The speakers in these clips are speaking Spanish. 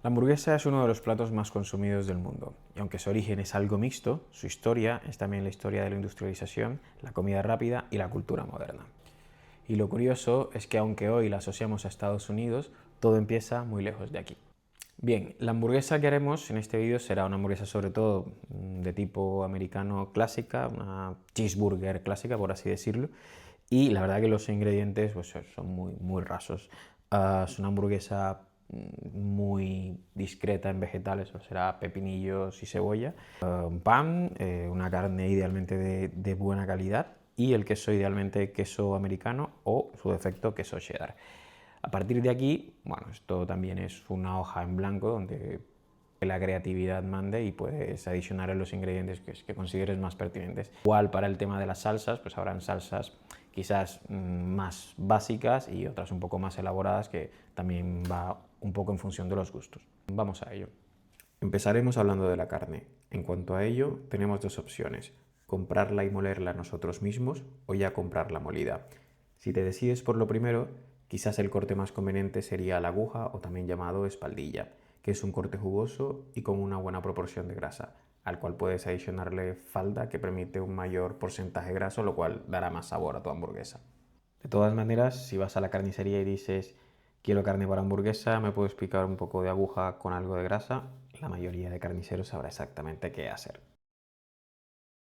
La hamburguesa es uno de los platos más consumidos del mundo, y aunque su origen es algo mixto, su historia es también la historia de la industrialización, la comida rápida y la cultura moderna. Y lo curioso es que aunque hoy la asociamos a Estados Unidos, todo empieza muy lejos de aquí. Bien, la hamburguesa que haremos en este vídeo será una hamburguesa sobre todo de tipo americano clásica, una cheeseburger clásica por así decirlo, y la verdad que los ingredientes pues, son muy rasos. Es una hamburguesa muy discreta en vegetales, o será pepinillos y cebolla, un pan, una carne idealmente de buena calidad y el queso idealmente queso americano o su defecto queso cheddar. A partir de aquí, bueno, esto también es una hoja en blanco donde la creatividad mande y puedes adicionar los ingredientes que consideres más pertinentes. Igual para el tema de las salsas, pues habrán salsas quizás más básicas y otras un poco más elaboradas que también va un poco en función de los gustos. Vamos a ello. Empezaremos hablando de la carne. En cuanto a ello, tenemos dos opciones: comprarla y molerla nosotros mismos o ya comprarla molida. Si te decides por lo primero, quizás el corte más conveniente sería la aguja o también llamado espaldilla, que es un corte jugoso y con una buena proporción de grasa, al cual puedes adicionarle falda que permite un mayor porcentaje graso, lo cual dará más sabor a tu hamburguesa. De todas maneras, si vas a la carnicería y dices quiero carne para hamburguesa, me puedes picar un poco de aguja con algo de grasa, la mayoría de carniceros sabrá exactamente qué hacer.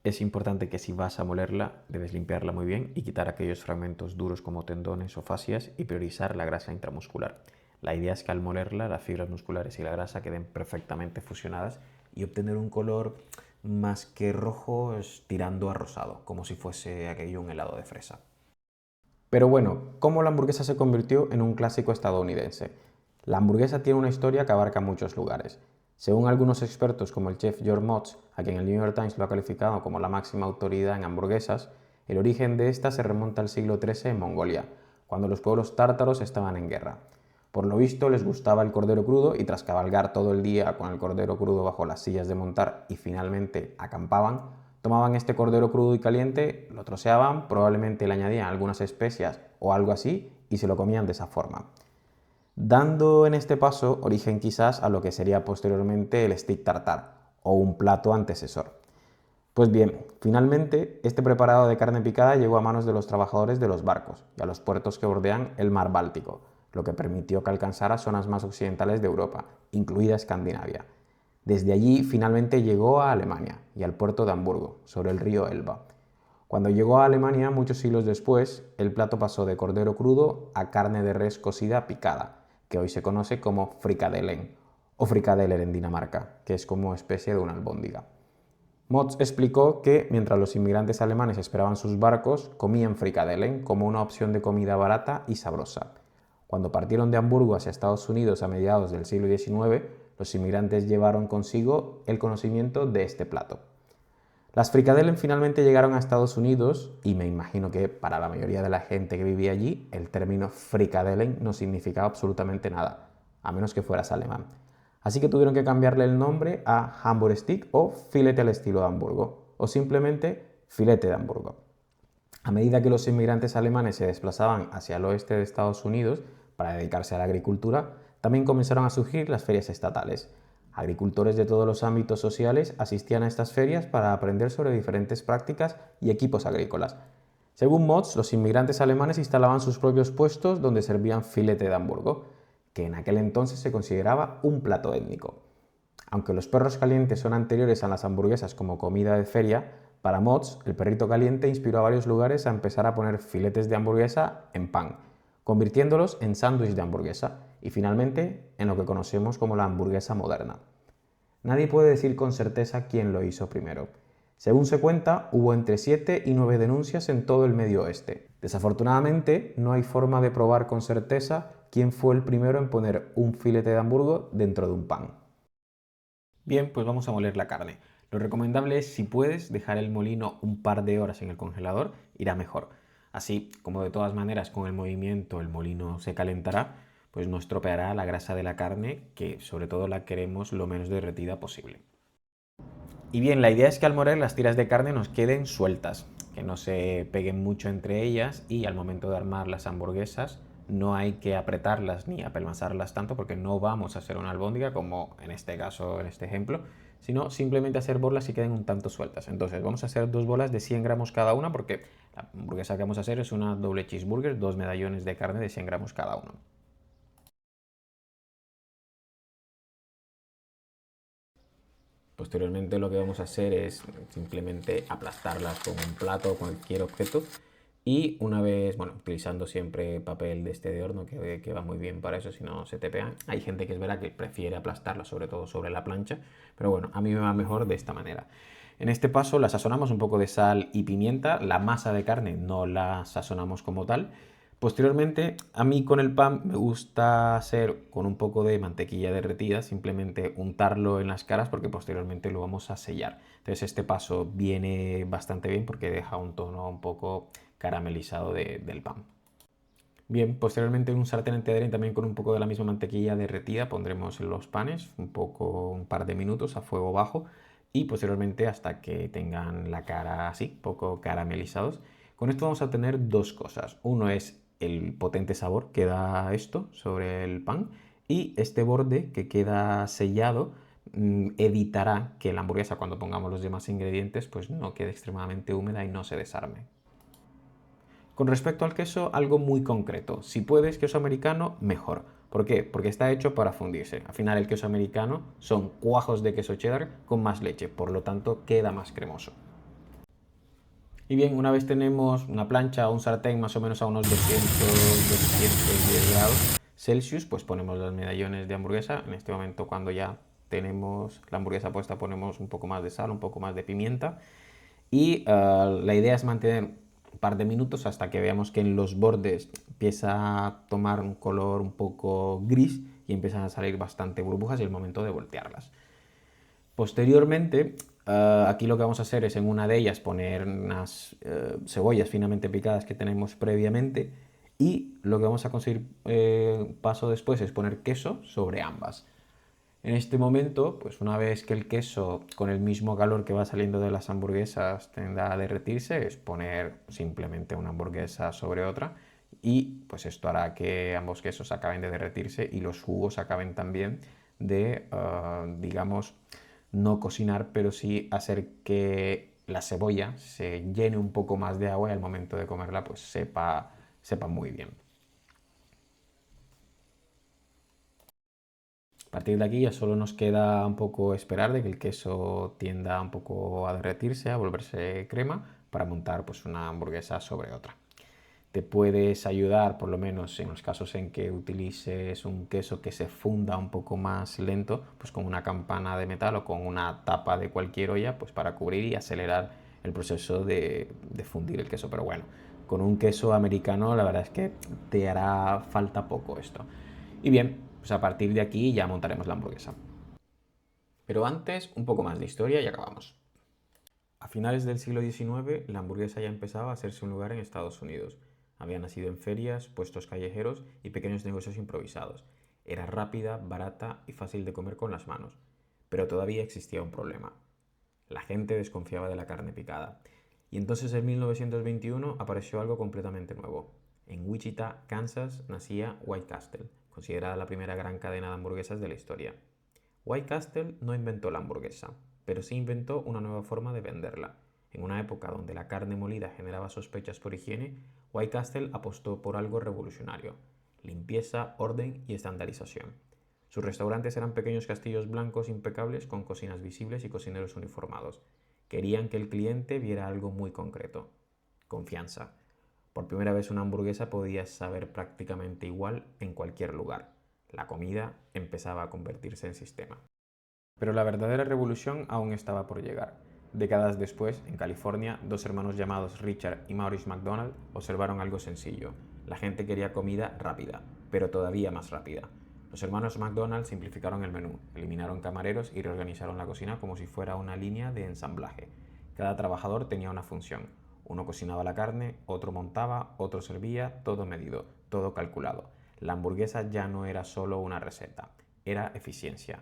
Es importante que si vas a molerla, debes limpiarla muy bien y quitar aquellos fragmentos duros como tendones o fascias y priorizar la grasa intramuscular. La idea es que al molerla, las fibras musculares y la grasa queden perfectamente fusionadas y obtener un color más que rojo, tirando a rosado, como si fuese aquello un helado de fresa. Pero bueno, ¿cómo la hamburguesa se convirtió en un clásico estadounidense? La hamburguesa tiene una historia que abarca muchos lugares. Según algunos expertos como el chef George Motz, a quien el New York Times lo ha calificado como la máxima autoridad en hamburguesas, el origen de esta se remonta al siglo XIII en Mongolia, cuando los pueblos tártaros estaban en guerra. Por lo visto les gustaba el cordero crudo y tras cabalgar todo el día con el cordero crudo bajo las sillas de montar y finalmente acampaban, tomaban este cordero crudo y caliente, lo troceaban, probablemente le añadían algunas especias o algo así y se lo comían de esa forma, dando en este paso origen quizás a lo que sería posteriormente el steak tartare o un plato antecesor. Pues bien, finalmente este preparado de carne picada llegó a manos de los trabajadores de los barcos y a los puertos que bordean el mar Báltico, lo que permitió que alcanzara zonas más occidentales de Europa, incluida Escandinavia. Desde allí finalmente llegó a Alemania y al puerto de Hamburgo, sobre el río Elba. Cuando llegó a Alemania, muchos siglos después, el plato pasó de cordero crudo a carne de res cocida picada, que hoy se conoce como frikadellen, o frikadeller en Dinamarca, que es como especie de una albóndiga. Motz explicó que mientras los inmigrantes alemanes esperaban sus barcos, comían frikadellen como una opción de comida barata y sabrosa. Cuando partieron de Hamburgo hacia Estados Unidos a mediados del siglo XIX, los inmigrantes llevaron consigo el conocimiento de este plato. Las frikadellen finalmente llegaron a Estados Unidos y me imagino que para la mayoría de la gente que vivía allí el término frikadellen no significaba absolutamente nada, a menos que fueras alemán. Así que tuvieron que cambiarle el nombre a Hamburgstick o filete al estilo de Hamburgo, o simplemente filete de Hamburgo. A medida que los inmigrantes alemanes se desplazaban hacia el oeste de Estados Unidos para dedicarse a la agricultura, también comenzaron a surgir las ferias estatales. Agricultores de todos los ámbitos sociales asistían a estas ferias para aprender sobre diferentes prácticas y equipos agrícolas. Según Motz, los inmigrantes alemanes instalaban sus propios puestos donde servían filete de Hamburgo, que en aquel entonces se consideraba un plato étnico. Aunque los perros calientes son anteriores a las hamburguesas como comida de feria, para Motz, el perrito caliente inspiró a varios lugares a empezar a poner filetes de hamburguesa en pan, convirtiéndolos en sándwich de hamburguesa y finalmente en lo que conocemos como la hamburguesa moderna. Nadie puede decir con certeza quién lo hizo primero. Según se cuenta, hubo entre 7 y 9 denuncias en todo el Medio Oeste. Desafortunadamente, no hay forma de probar con certeza quién fue el primero en poner un filete de hamburgo dentro de un pan. Bien, pues vamos a moler la carne. Lo recomendable es, si puedes, dejar el molino un par de horas en el congelador, irá mejor. Así, como de todas maneras con el movimiento el molino se calentará, pues no estropeará la grasa de la carne, que sobre todo la queremos lo menos derretida posible. Y bien, la idea es que al moler las tiras de carne nos queden sueltas, que no se peguen mucho entre ellas y al momento de armar las hamburguesas no hay que apretarlas ni apelmazarlas tanto porque no vamos a hacer una albóndiga como en este caso, en este ejemplo, sino simplemente hacer bolas y queden un tanto sueltas. Entonces vamos a hacer dos bolas de 100 gramos cada una porque la hamburguesa que vamos a hacer es una doble cheeseburger, dos medallones de carne de 100 gramos cada uno. Posteriormente lo que vamos a hacer es simplemente aplastarlas con un plato o cualquier objeto y una vez, bueno, utilizando siempre papel de este de horno que va muy bien para eso, si no se te pegan. Hay gente que es verdad que prefiere aplastarlas sobre todo sobre la plancha, pero bueno, a mí me va mejor de esta manera. En este paso la sazonamos un poco de sal y pimienta, la masa de carne no la sazonamos como tal. Posteriormente, a mí con el pan me gusta hacer con un poco de mantequilla derretida, simplemente untarlo en las caras porque posteriormente lo vamos a sellar. Entonces este paso viene bastante bien porque deja un tono un poco caramelizado del pan. Bien, posteriormente en un sartén entero también con un poco de la misma mantequilla derretida pondremos los panes, un par de minutos a fuego bajo y posteriormente hasta que tengan la cara así, poco caramelizados. Con esto vamos a tener dos cosas. Uno es el potente sabor que da esto sobre el pan y este borde que queda sellado evitará que la hamburguesa cuando pongamos los demás ingredientes pues no quede extremadamente húmeda y no se desarme. Con respecto al queso, algo muy concreto. Si puedes queso americano, mejor. ¿Por qué? Porque está hecho para fundirse. Al final el queso americano son cuajos de queso cheddar con más leche, por lo tanto queda más cremoso. Y bien, una vez tenemos una plancha o un sartén más o menos a unos 200-210 grados Celsius, pues ponemos los medallones de hamburguesa. En este momento cuando ya tenemos la hamburguesa puesta ponemos un poco más de sal, un poco más de pimienta y la idea es mantener un par de minutos hasta que veamos que en los bordes empieza a tomar un color un poco gris y empiezan a salir bastante burbujas y el momento de voltearlas. Posteriormente, aquí lo que vamos a hacer es en una de ellas poner unas cebollas finamente picadas que tenemos previamente y lo que vamos a conseguir paso después es poner queso sobre ambas. En este momento, pues una vez que el queso con el mismo calor que va saliendo de las hamburguesas tenda a derretirse, es poner simplemente una hamburguesa sobre otra y pues esto hará que ambos quesos acaben de derretirse y los jugos acaben también de, digamos, no cocinar, pero sí hacer que la cebolla se llene un poco más de agua y al momento de comerla pues sepa muy bien. A partir de aquí ya solo nos queda un poco esperar de que el queso tienda un poco a derretirse, a volverse crema, para montar pues una hamburguesa sobre otra. Te puedes ayudar, por lo menos en los casos en que utilices un queso que se funda un poco más lento, pues con una campana de metal o con una tapa de cualquier olla, pues para cubrir y acelerar el proceso de fundir el queso. Pero bueno, con un queso americano la verdad es que te hará falta poco esto. Y bien, pues a partir de aquí ya montaremos la hamburguesa. Pero antes, un poco más de historia y acabamos. A finales del siglo XIX, la hamburguesa ya empezaba a hacerse un lugar en Estados Unidos. Había nacido en ferias, puestos callejeros y pequeños negocios improvisados. Era rápida, barata y fácil de comer con las manos. Pero todavía existía un problema. La gente desconfiaba de la carne picada. Y entonces en 1921 apareció algo completamente nuevo. En Wichita, Kansas, nacía White Castle, considerada la primera gran cadena de hamburguesas de la historia. White Castle no inventó la hamburguesa, pero sí inventó una nueva forma de venderla. En una época donde la carne molida generaba sospechas por higiene, White Castle apostó por algo revolucionario: limpieza, orden y estandarización. Sus restaurantes eran pequeños castillos blancos impecables con cocinas visibles y cocineros uniformados. Querían que el cliente viera algo muy concreto: confianza. Por primera vez una hamburguesa podía saber prácticamente igual en cualquier lugar. La comida empezaba a convertirse en sistema. Pero la verdadera revolución aún estaba por llegar. Décadas después, en California, dos hermanos llamados Richard y Maurice McDonald observaron algo sencillo. La gente quería comida rápida, pero todavía más rápida. Los hermanos McDonald simplificaron el menú, eliminaron camareros y reorganizaron la cocina como si fuera una línea de ensamblaje. Cada trabajador tenía una función. Uno cocinaba la carne, otro montaba, otro servía, todo medido, todo calculado. La hamburguesa ya no era solo una receta, era eficiencia.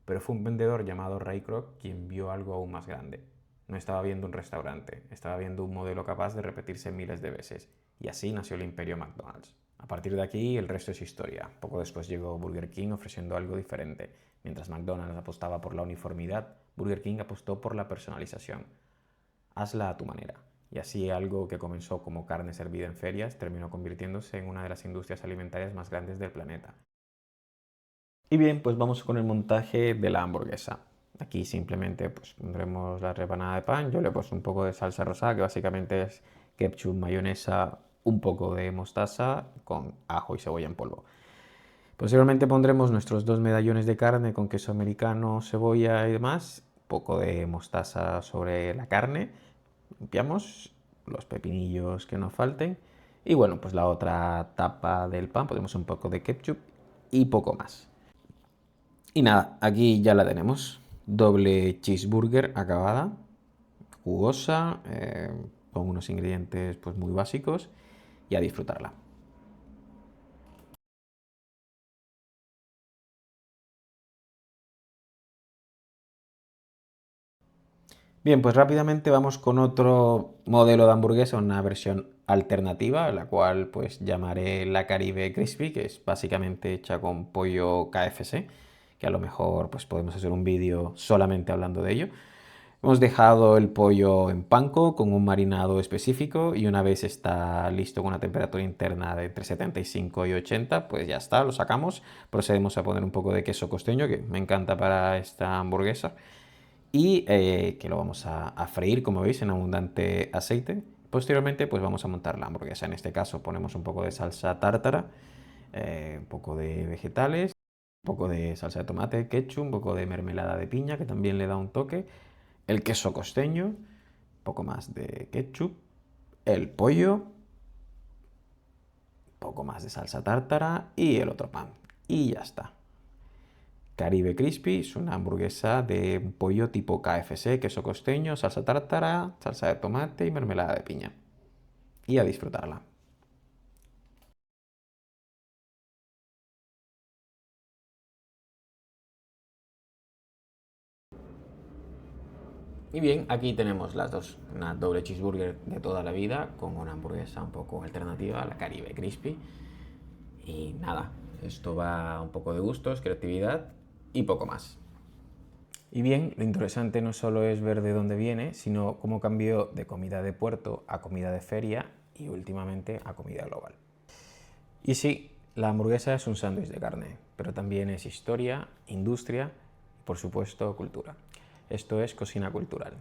Pero fue un vendedor llamado Ray Kroc quien vio algo aún más grande. No estaba viendo un restaurante, estaba viendo un modelo capaz de repetirse miles de veces. Y así nació el imperio McDonald's. A partir de aquí, el resto es historia. Poco después llegó Burger King ofreciendo algo diferente. Mientras McDonald's apostaba por la uniformidad, Burger King apostó por la personalización. Hazla a tu manera. Y así algo que comenzó como carne servida en ferias terminó convirtiéndose en una de las industrias alimentarias más grandes del planeta. Y bien, pues vamos con el montaje de la hamburguesa. Aquí simplemente pues pondremos la rebanada de pan, yo le he puesto un poco de salsa rosada, que básicamente es ketchup, mayonesa, un poco de mostaza con ajo y cebolla en polvo. Posteriormente pondremos nuestros 2 medallones de carne con queso americano, cebolla y demás, un poco de mostaza sobre la carne, limpiamos los pepinillos que nos falten y bueno, pues la otra tapa del pan, ponemos un poco de ketchup y poco más. Y nada, aquí ya la tenemos. Doble cheeseburger acabada, jugosa, con unos ingredientes pues muy básicos y a disfrutarla. Bien, pues rápidamente vamos con otro modelo de hamburguesa, una versión alternativa, la cual pues llamaré la Caribe Crispy, que es básicamente hecha con pollo KFC, que a lo mejor pues podemos hacer un vídeo solamente hablando de ello. Hemos dejado el pollo en panko con un marinado específico y una vez está listo con una temperatura interna de entre 75 y 80, pues ya está, lo sacamos. Procedemos a poner un poco de queso costeño, que me encanta para esta hamburguesa, y que lo vamos a freír, como veis, en abundante aceite. Posteriormente, pues vamos a montar la hamburguesa. En este caso ponemos un poco de salsa tártara, un poco de vegetales, un poco de salsa de tomate, ketchup, un poco de mermelada de piña, que también le da un toque, el queso costeño, un poco más de ketchup, el pollo, un poco más de salsa tártara y el otro pan. Y ya está. Caribe Crispy es una hamburguesa de pollo tipo KFC, queso costeño, salsa tártara, salsa de tomate y mermelada de piña. Y a disfrutarla. Y bien, aquí tenemos las dos, una doble cheeseburger de toda la vida con una hamburguesa un poco alternativa, la Caribe Crispy. Y nada, esto va un poco de gustos, creatividad y poco más. Y bien, lo interesante no solo es ver de dónde viene, sino cómo cambió de comida de puerto a comida de feria y últimamente a comida global. Y sí, la hamburguesa es un sándwich de carne, pero también es historia, industria y por supuesto cultura. Esto es Cocina Cultural.